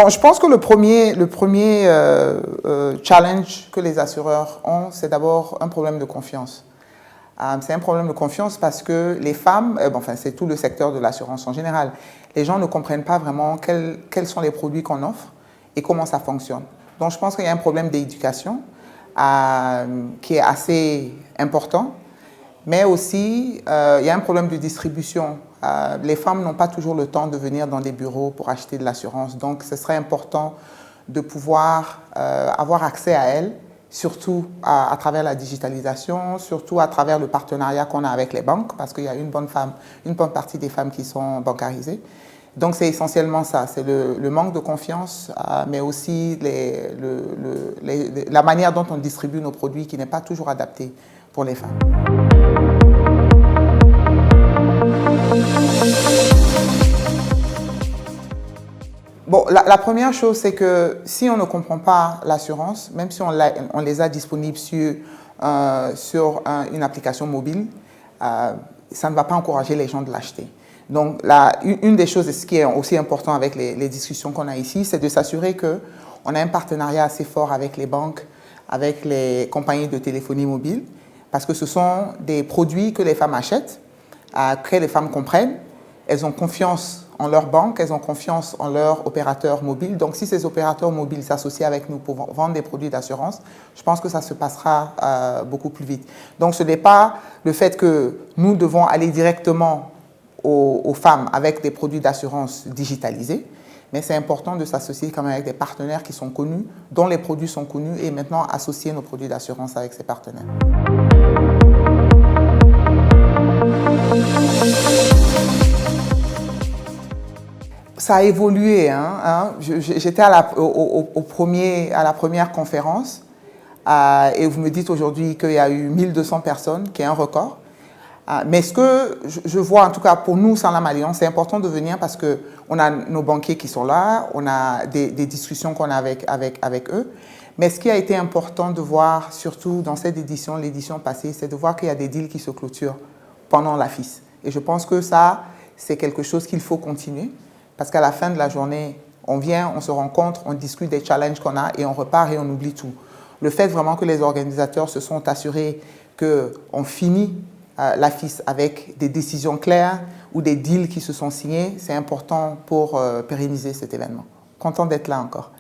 Bon, je pense que le premier challenge que les assureurs ont, c'est d'abord un problème de confiance. C'est un problème de confiance parce que les femmes, enfin c'est tout le secteur de l'assurance en général, les gens ne comprennent pas vraiment quels sont les produits qu'on offre et comment ça fonctionne. Donc je pense qu'il y a un problème d'éducation qui est assez important, mais aussi il y a un problème de distribution. Les femmes n'ont pas toujours le temps de venir dans des bureaux pour acheter de l'assurance, donc ce serait important de pouvoir avoir accès à elles, surtout à travers la digitalisation, surtout à travers le partenariat qu'on a avec les banques, parce qu'il y a une bonne partie des femmes qui sont bancarisées. Donc c'est essentiellement ça, c'est le manque de confiance, mais aussi la manière dont on distribue nos produits qui n'est pas toujours adaptée pour les femmes. Bon, la première chose, c'est que si on ne comprend pas l'assurance, même si on les a disponibles sur une application mobile, ça ne va pas encourager les gens de l'acheter. Donc, une des choses, ce qui est aussi important avec les discussions qu'on a ici, c'est de s'assurer qu'on a un partenariat assez fort avec les banques, avec les compagnies de téléphonie mobile, parce que ce sont des produits que les femmes achètent, que les femmes comprennent, elles ont confiance en leur banque, elles ont confiance en leurs opérateurs mobiles. Donc, si ces opérateurs mobiles s'associent avec nous pour vendre des produits d'assurance, je pense que ça se passera beaucoup plus vite. Donc, ce n'est pas le fait que nous devons aller directement aux femmes avec des produits d'assurance digitalisés, mais c'est important de s'associer quand même avec des partenaires qui sont connus, dont les produits sont connus, et maintenant associer nos produits d'assurance avec ces partenaires. Ça a évolué. J'étais à la première conférence et vous me dites aujourd'hui qu'il y a eu 1200 personnes, qui est un record. Mais ce que je vois, en tout cas pour nous, Sanlam Allianz, c'est important de venir parce qu'on a nos banquiers qui sont là, on a des discussions qu'on a avec eux. Mais ce qui a été important de voir, surtout dans cette édition, l'édition passée, c'est de voir qu'il y a des deals qui se clôturent pendant la FIS. Et je pense que ça, c'est quelque chose qu'il faut continuer. Parce qu'à la fin de la journée, on vient, on se rencontre, on discute des challenges qu'on a et on repart et on oublie tout. Le fait vraiment que les organisateurs se sont assurés qu'on finit la FIS avec des décisions claires ou des deals qui se sont signés, c'est important pour pérenniser cet événement. Content d'être là encore.